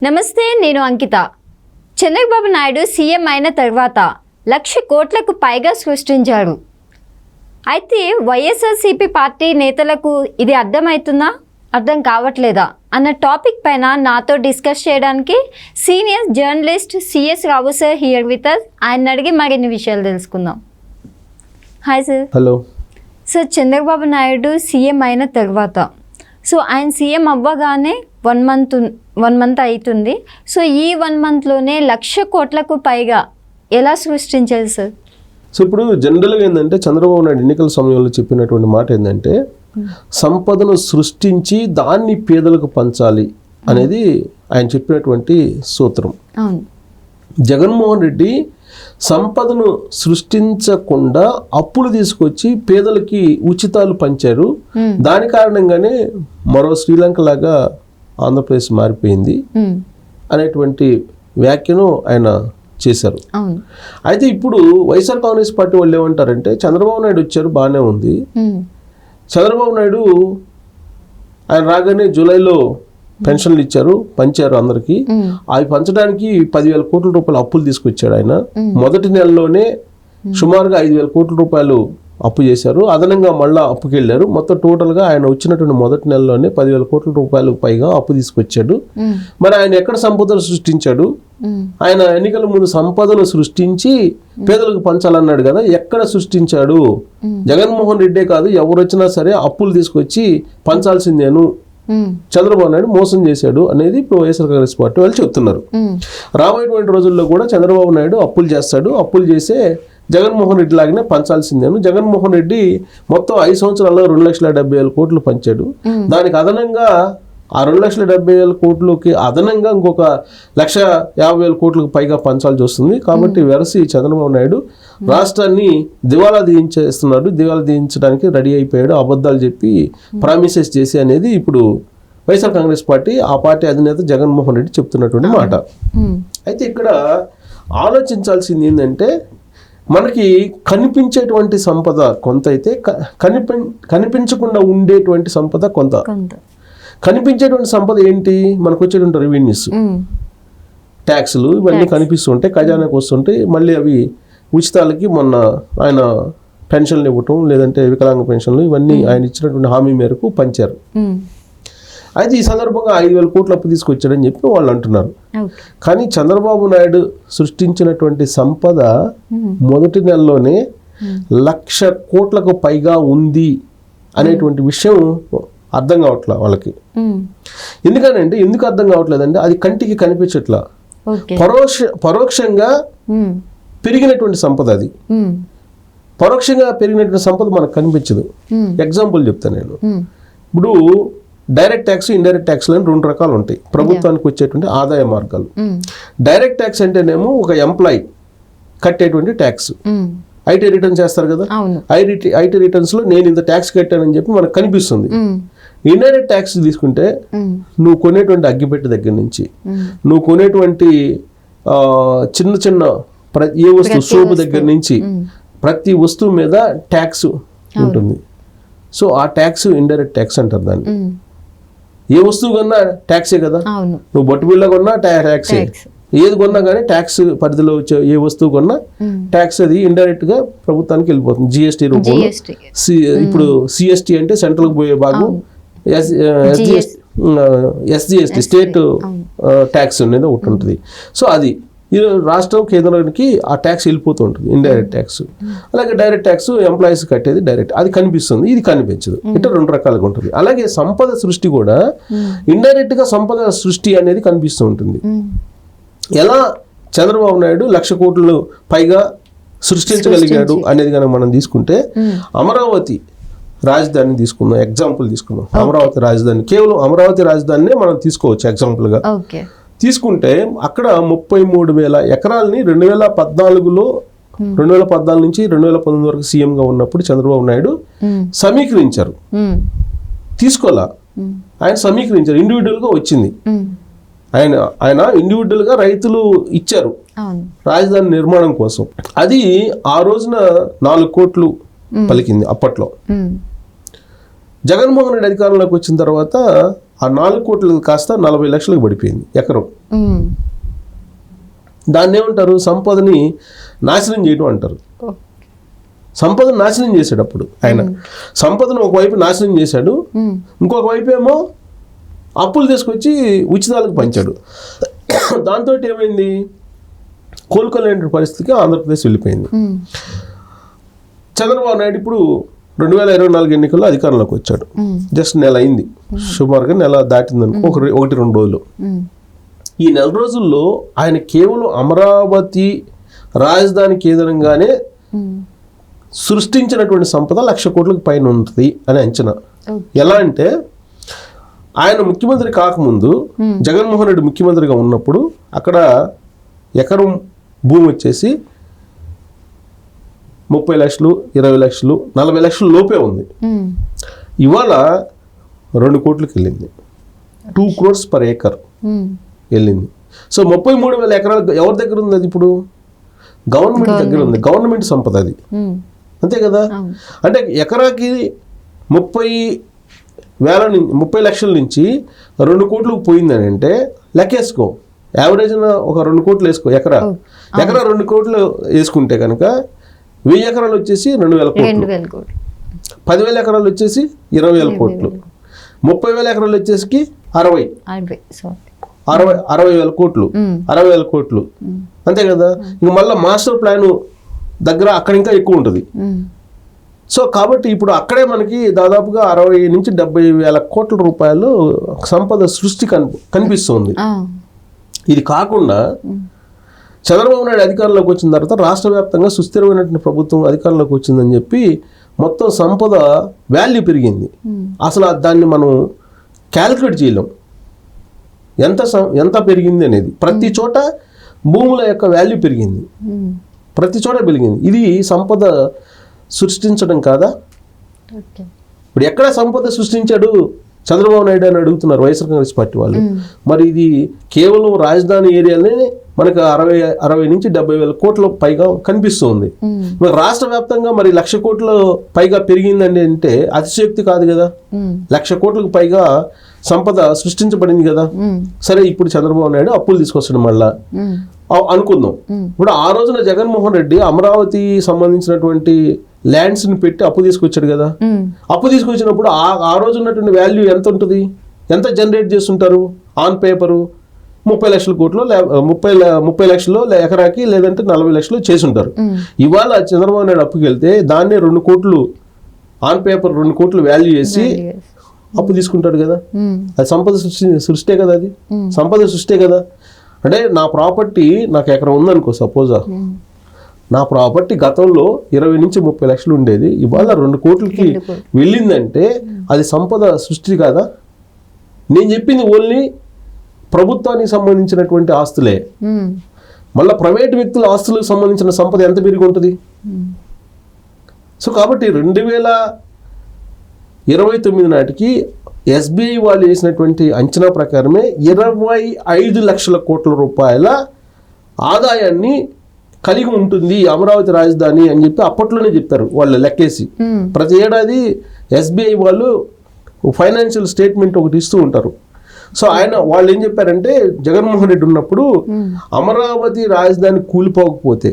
నమస్తే, నేను అంకిత. చంద్రబాబు నాయుడు సీఎం అయిన తర్వాత 1,00,000 కోట్లకు పైగా సృష్టించారు. అయితే వైఎస్ఆర్సీపీ పార్టీ నేతలకు ఇది అర్థమవుతుందా, అర్థం కావట్లేదా అన్న టాపిక్ పైన నాతో డిస్కస్ చేయడానికి senior journalist CS Rao sir here with us. ఆయన అడిగి మరిన్ని విషయాలు తెలుసుకుందాం. Hi sir. Hello sir, Chandrababu Naidu CM అయిన తర్వాత ఆయన సీఎం అవ్వగానే 1 మంత్ అవుతుంది. సో ఈ 1 మంత్లోనే 1,00,000 కోట్లకు పైగా ఎలా సృష్టించారు సార్? సో ఇప్పుడు జనరల్గా ఏంటంటే చంద్రబాబు నాయుడు ఎన్నికల సమయంలో చెప్పినటువంటి మాట ఏంటంటే సంపదను సృష్టించి దాన్ని పేదలకు పంచాలి అనేది ఆయన చెప్పినటువంటి సూత్రం. అవును. జగన్మోహన్ రెడ్డి సంపదను సృష్టించకుండా అప్పులు తీసుకొచ్చి పేదలకి ఉచితాలు పంచారు. దాని కారణంగానే మరో శ్రీలంక లాగా ఆంధ్రప్రదేశ్ మారిపోయింది అనేటువంటి వ్యాఖ్యను ఆయన చేశారు. అయితే ఇప్పుడు వైఎస్ఆర్ కాంగ్రెస్ పార్టీ వాళ్ళు ఏమంటారంటే చంద్రబాబు నాయుడు వచ్చారు, బాగానే ఉంది. చంద్రబాబు నాయుడు ఆయన రాగానే జూలైలో పెన్షన్లు ఇచ్చారు, పంచారు అందరికి. అవి పంచడానికి 10,000 కోట్ల రూపాయలు అప్పులు తీసుకొచ్చాడు ఆయన. మొదటి నెలలోనే సుమారుగా 5,000 కోట్ల రూపాయలు అప్పు చేశారు, అదనంగా మళ్ళా అప్పుకి వెళ్ళారు. మొత్తం టోటల్గా ఆయన వచ్చినటువంటి మొదటి నెలలోనే 10,000 కోట్ల రూపాయలు పైగా అప్పు తీసుకొచ్చాడు. మరి ఆయన ఎక్కడ సంపదను సృష్టించాడు? ఆయన ఎన్నికల ముందు సంపదను సృష్టించి పేదలకు పంచాలన్నాడు కదా, ఎక్కడ సృష్టించాడు? జగన్మోహన్ రెడ్డే కాదు, ఎవరు వచ్చినా సరే అప్పులు తీసుకొచ్చి పంచాల్సిందేను, చంద్రబాబు నాయుడు మోసం చేశాడు అనేది ఇప్పుడు వైఎస్ఆర్ కాంగ్రెస్ పార్టీ వాళ్ళు చెప్తున్నారు. రాబోయేటువంటి రోజుల్లో కూడా చంద్రబాబు నాయుడు అప్పులు చేస్తాడు, అప్పులు చేసే జగన్మోహన్ రెడ్డి లాగానే పంచాల్సిందేను. జగన్మోహన్ రెడ్డి మొత్తం 5 సంవత్సరాల్లో 2,70,000 కోట్లు పంచాడు. దానికి అదనంగా ఆ 2,70,000 కోట్లకి అదనంగా ఇంకొక 1,50,000 కోట్లకు పైగా పంచాల్సి వస్తుంది. కాబట్టి వెరసి చంద్రబాబు నాయుడు రాష్ట్రాన్ని దివాలా తీయించేస్తున్నాడు, దివాలా తీయించడానికి రెడీ అయిపోయాడు, అబద్ధాలు చెప్పి ప్రామిసెస్ చేసి అనేది ఇప్పుడు వైఎస్ఆర్ కాంగ్రెస్ పార్టీ ఆ పార్టీ అధినేత జగన్మోహన్ రెడ్డి చెప్తున్నటువంటి మాట. అయితే ఇక్కడ ఆలోచించాల్సింది ఏంటంటే మనకి కనిపించేటువంటి సంపద కొంత అయితే, కనిపించకుండా ఉండేటువంటి సంపద కొంత. కనిపించేటువంటి సంపద ఏంటి? మనకు వచ్చేటువంటి రెవెన్యూస్, ట్యాక్సులు, ఇవన్నీ కనిపిస్తుంటాయి, ఖజానాకు వస్తుంటాయి. మళ్ళీ అవి ఉచితాలకి మొన్న ఆయన పెన్షన్లు ఇవ్వటం, లేదంటే వికలాంగ పెన్షన్లు, ఇవన్నీ ఆయన ఇచ్చినటువంటి హామీ మేరకు పంచారు. అయితే ఈ సందర్భంగా 5,000 కోట్ల అప్పు తీసుకొచ్చాడని చెప్పి వాళ్ళు అంటున్నారు. కానీ చంద్రబాబు నాయుడు సృష్టించినటువంటి సంపద మొదటి నెలలోనే 1,00,000 కోట్లకు పైగా ఉంది అనేటువంటి విషయం అర్థం కావట్లా వాళ్ళకి. ఎందుకనంటే ఎందుకు అర్థం కావట్లేదంటే అది కంటికి కనిపించట్లా, పరోక్షంగా పెరిగినటువంటి సంపద. అది పరోక్షంగా పెరిగినటువంటి సంపద మనకు కనిపించదు. ఎగ్జాంపుల్ చెప్తాను నేను. ఇప్పుడు డైరెక్ట్ ట్యాక్స్, ఇండైరెక్ట్ ట్యాక్స్ అని 2 రకాలు ఉంటాయి ప్రభుత్వానికి వచ్చేటువంటి ఆదాయ మార్గాలు. డైరెక్ట్ ట్యాక్స్ అంటేనేమో ఒక ఎంప్లాయీ కట్టేటువంటి ట్యాక్స్, ఐటీ రిటర్న్ చేస్తారు కదా, ఐటీ రిటర్న్స్ లో నేను ఇంత ట్యాక్స్ కట్టానని చెప్పి మనకు కనిపిస్తుంది. ఇండైరెక్ట్ ట్యాక్స్ తీసుకుంటే నువ్వు కొనేటువంటి అగ్గిపెట్టి దగ్గర నుంచి నువ్వు కొనేటువంటి చిన్న చిన్న ఏ వస్తువు, సోపు దగ్గర నుంచి ప్రతి వస్తువు మీద ట్యాక్స్ ఉంటుంది. సో ఆ ట్యాక్స్ ఇండైరెక్ట్ ట్యాక్స్ అంటారు దాన్ని. ఏ వస్తువు కొన్నా ట్యాక్సే కదా, నువ్వు బొట్టు బిళ్ళ కొన్నా ట్యాక్సే, ఏది కొన్నా కానీ ట్యాక్స్ పరిధిలో వచ్చే ఏ వస్తువు కొన్నా ట్యాక్స్ అది ఇండైరెక్ట్ గా ప్రభుత్వానికి వెళ్ళిపోతుంది జిఎస్టీ రూపంలో. ఇప్పుడు సిఎస్టీ అంటే సెంట్రల్ పోయే భాగం, ఎస్జిఎస్టీ స్టేట్ ట్యాక్స్ అనేది ఒకటి ఉంటుంది. సో అది ఈ రాష్ట్రం కేంద్రానికి ఆ ట్యాక్స్ వెళ్ళిపోతూ ఉంటుంది, ఇండైరెక్ట్ ట్యాక్స్. అలాగే డైరెక్ట్ ట్యాక్స్ ఎంప్లాయీస్ కట్టేది డైరెక్ట్, అది కనిపిస్తుంది, ఇది కనిపించదు. ఇట్లా 2 రకాలుగా ఉంటుంది. అలాగే సంపద సృష్టి కూడా ఇండైరెక్ట్ గా సంపద సృష్టి అనేది కనిపిస్తూ ఉంటుంది. ఎలా చంద్రబాబు నాయుడు 1,00,000 కోట్లు పైగా సృష్టించగలిగాడు అనేది కనుక మనం తీసుకుంటే, అమరావతి రాజధాని తీసుకుందాం, ఎగ్జాంపుల్ తీసుకుందాం. అమరావతి రాజధాని, కేవలం అమరావతి రాజధానినే మనం తీసుకోవచ్చు ఎగ్జాంపుల్గా. తీసుకుంటే అక్కడ 33,000 ఎకరాలని 2014 నుంచి 2019 వరకు సీఎంగా ఉన్నప్పుడు చంద్రబాబు నాయుడు సమీకరించారు. తీసుకోవాలా, ఆయన సమీకరించారు, ఇండివిజువల్గా వచ్చింది. ఆయన ఇండివిజువల్గా రైతులు ఇచ్చారు రాజధాని నిర్మాణం కోసం. అది ఆ రోజున 4 కోట్లు పలికింది అప్పట్లో. జగన్మోహన్ రెడ్డి అధికారంలోకి వచ్చిన తర్వాత ఆ 4 కోట్లు కాస్త 40 లక్షలకు పడిపోయింది ఎకరం. ఉమ్. దాన్ని ఏమంటారు? సంపదని నాశనం చేయడం అంటారు. సంపదను నాశనం చేశాడు అప్పుడు ఆయన. సంపదను ఒకవైపు నాశనం చేశాడు, ఇంకొక వైపు ఏమో అప్పులు తీసుకొచ్చి ఉచితాలకు పంచాడు. దాంతో ఏమైంది? కోలుకోలేని పరిస్థితికి ఆంధ్రప్రదేశ్ వెళ్ళిపోయింది. చంద్రబాబు నాయుడు ఇప్పుడు 2024 ఎన్నికల్లో అధికారంలోకి వచ్చాడు. జస్ట్ నెల అయింది, సుమారుగా నెల దాటిందనుకో, 1-2 రోజులు. ఈ నెల రోజుల్లో ఆయన కేవలం అమరావతి రాజధాని కేంద్రంగానే సృష్టించినటువంటి సంపద 1,00,000 కోట్లకు పైన ఉంటుంది అని అంచనా. ఎలా అంటే ఆయన ముఖ్యమంత్రి కాకముందు జగన్మోహన్ రెడ్డి ముఖ్యమంత్రిగా ఉన్నప్పుడు అక్కడ ఎకరం భూమి వచ్చేసి 30 లక్షలు, 20 లక్షలు, 40 లక్షల లోపే ఉంది. ఇవాళ 2 కోట్లకి వెళ్ళింది. 2 crores per acre వెళ్ళింది. సో 33,000 ఎకరాలు ఎవరి దగ్గర ఉంది? అది ఇప్పుడు గవర్నమెంట్ దగ్గర ఉంది. గవర్నమెంట్ సంపద అది, అంతే కదా. అంటే ఎకరాకి 30 లక్షల నుంచి 2 కోట్లకు పోయిందని అంటే లెక్కేసుకో. యావరేజ్ ఒక 2 కోట్లు వేసుకో. ఎకరా 2 కోట్లు వేసుకుంటే కనుక 1000 ఎకరాలు వచ్చేసి 2,000 కోట్లు, 10,000 ఎకరాలు వచ్చేసి 20,000 కోట్లు, 30,000 ఎకరాలు వచ్చేసి 60,000 కోట్లు, 60,000 కోట్లు, అంతే కదా. ఇంక మళ్ళీ మాస్టర్ ప్లాన్ దగ్గర అక్కడ ఇంకా ఎక్కువ ఉంటుంది. సో కాబట్టి ఇప్పుడు అక్కడే మనకి దాదాపుగా 60 నుంచి 70,000 కోట్ల రూపాయలు సంపద సృష్టి కనిపిస్తుంది. ఇది కాకుండా చంద్రబాబు నాయుడు అధికారంలోకి వచ్చిన తర్వాత రాష్ట్ర వ్యాప్తంగా సుస్థిరమైనటువంటి ప్రభుత్వం అధికారంలోకి వచ్చిందని చెప్పి మొత్తం సంపద వాల్యూ పెరిగింది. అసలు దాన్ని మనం క్యాలిక్యులేట్ చేయలేం ఎంత పెరిగింది అనేది. ప్రతి చోట భూముల యొక్క వాల్యూ పెరిగింది, ప్రతి చోట పెరిగింది. ఇది సంపద సృష్టించడం కాదా? ఇప్పుడు ఎక్కడ సంపద సృష్టించాడు చంద్రబాబు నాయుడు అని అడుగుతున్నారు వైఎస్ఆర్ కాంగ్రెస్ పార్టీ వాళ్ళు. మరి ఇది కేవలం రాజధాని ఏరియాలోనే మనకు 60 నుంచి 70,000 కోట్ల పైగా కనిపిస్తుంది. మరి రాష్ట్ర వ్యాప్తంగా మరి 1,00,000 కోట్ల పైగా పెరిగిందండి అంటే అతిశయోక్తి కాదు కదా. 1,00,000 కోట్లకు పైగా సంపద సృష్టించబడింది కదా. సరే, ఇప్పుడు చంద్రబాబు నాయుడు అప్పులు తీసుకొస్తాడు మళ్ళా అనుకుందాం. ఇప్పుడు ఆ రోజున జగన్మోహన్ రెడ్డి అమరావతి సంబంధించినటువంటి ల్యాండ్స్ ని పెట్టి అప్పు తీసుకొచ్చాడు కదా. అప్పు తీసుకొచ్చినప్పుడు ఆ రోజు ఉన్నటువంటి వాల్యూ ఎంత ఉంటుంది? ఎంత జనరేట్ చేస్తుంటారు? ఆన్ పేపరు 30 లక్షల కోట్లు, 30 లక్షలు ఎకరాకి, లేదంటే 40 లక్షలు చేసి ఉంటారు. ఇవాళ చంద్రబాబు నాయుడు అప్పుకి వెళ్తే దాన్నే 2 కోట్లు ఆన్ పేపర్ 2 కోట్లు వాల్యూ చేసి అప్పు తీసుకుంటాడు కదా. అది సంపద సృష్టే కదా. అది సంపద సృష్టే కదా. అంటే నా ప్రాపర్టీ నాకు ఎకరం ఉందనుకో, సపోజ్ నా ప్రాపర్టీ గతంలో 20 నుంచి 30 లక్షలు ఉండేది, ఇవాళ 2 కోట్లకి వెళ్ళిందంటే అది సంపద సృష్టి కాదా? నేను చెప్పింది ఓన్లీ ప్రభుత్వానికి సంబంధించినటువంటి ఆస్తులే. మళ్ళీ ప్రైవేట్ వ్యక్తుల ఆస్తులకు సంబంధించిన సంపద ఎంత పెరిగి ఉంటుంది? సో కాబట్టి 2029 నాటికి ఎస్బీఐ వాళ్ళు వేసినటువంటి అంచనా ప్రకారమే 25 లక్షల కోట్ల రూపాయల ఆదాయాన్ని కలిగి ఉంటుంది అమరావతి రాజధాని అని చెప్పి అప్పట్లోనే చెప్పారు వాళ్ళు లెక్కేసి. ప్రతి ఏడాది ఎస్బీఐ వాళ్ళు ఫైనాన్షియల్ స్టేట్మెంట్ ఒకటి ఇస్తూ ఉంటారు. సో వాళ్ళు ఏం చెప్పారంటే జగన్మోహన్ రెడ్డి ఉన్నప్పుడు అమరావతి రాజధాని కూలిపోకపోతే,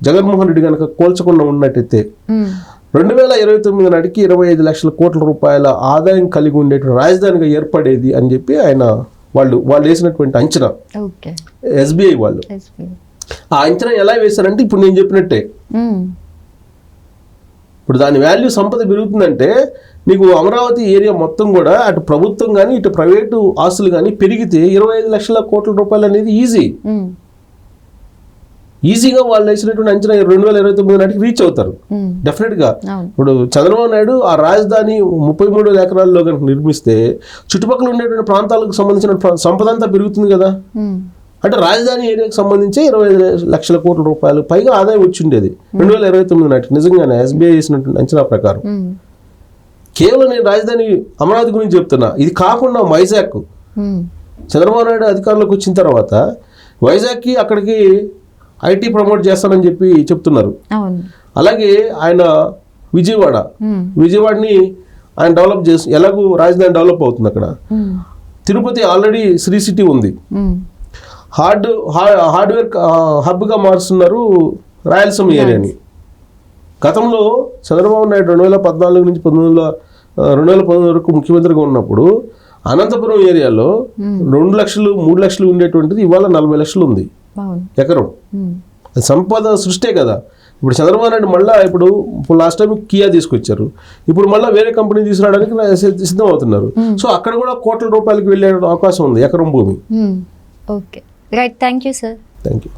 జగన్మోహన్ రెడ్డి కనుక కూల్చకుండా ఉన్నట్టయితే 2029 నాటికి 25 లక్షల కోట్ల రూపాయల ఆదాయం కలిగి ఉండేటువంటి రాజధానిగా ఏర్పడేది అని చెప్పి వాళ్ళు వేసినటువంటి అంచనా ఎస్బీఐ వాళ్ళు. ఆ అంచనా ఎలా వేశారంటే ఇప్పుడు నేను చెప్పినట్టే. ఇప్పుడు దాని వాల్యూ సంపద పెరుగుతుందంటే నీకు అమరావతి ఏరియా మొత్తం కూడా అటు ప్రభుత్వం కానీ ఇటు ప్రైవేటు ఆస్తులు కానీ పెరిగితే 25 లక్షల కోట్ల రూపాయలు అనేది ఈజీగా వాళ్ళు వేసినటువంటి అంచనా 2029 నాటికి రీచ్ అవుతారు డెఫినెట్గా. ఇప్పుడు చంద్రబాబు నాయుడు ఆ రాజధాని 33,000 ఎకరాల్లో కనుక నిర్మిస్తే చుట్టుపక్కల ఉండేటువంటి ప్రాంతాలకు సంబంధించిన సంపద అంతా పెరుగుతుంది కదా. అంటే రాజధాని ఏరియాకి సంబంధించి 25 లక్షల కోట్ల రూపాయలు పైగా ఆదాయం వచ్చి ఉండేది 2029 నాటికి. నిజంగానే ఎస్బీఐ వేసినటువంటి అంచనా ప్రకారం. కేవలం నేను రాజధాని అమరావతి గురించి చెప్తున్నా. ఇది కాకుండా వైజాగ్, చంద్రబాబు నాయుడు అధికారంలోకి వచ్చిన తర్వాత వైజాగ్కి అక్కడికి ఐటీ ప్రమోట్ చేస్తానని చెప్తున్నారు. అలాగే ఆయన విజయవాడని ఆయన డెవలప్ చేసి ఎలాగూ రాజధాని డెవలప్ అవుతుంది అక్కడ. తిరుపతి ఆల్రెడీ శ్రీ సిటీ ఉంది, హార్డ్వేర్ హబ్గా మారుస్తున్నారు రాయలసీమ ఏరియాని. గతంలో చంద్రబాబు నాయుడు 2014 నుంచి 2019 వరకు ముఖ్యమంత్రిగా ఉన్నప్పుడు అనంతపురం ఏరియాలో 2 లక్షలు 3 లక్షలు ఉండేటువంటిది ఇవాళ 40 లక్షలు ఉంది ఎకరం. అది సంపద సృష్టే కదా. ఇప్పుడు చంద్రబాబు నాయుడు మళ్ళీ ఇప్పుడు లాస్ట్ టైం కియా తీసుకొచ్చారు, ఇప్పుడు మళ్ళీ వేరే కంపెనీ తీసుకురావడానికి సిద్ధం అవుతున్నారు. సో అక్కడ కూడా కోట్ల రూపాయలకి వెళ్ళే అవకాశం ఉంది ఎకరం భూమి. Okay, right, thank you sir. Thank you.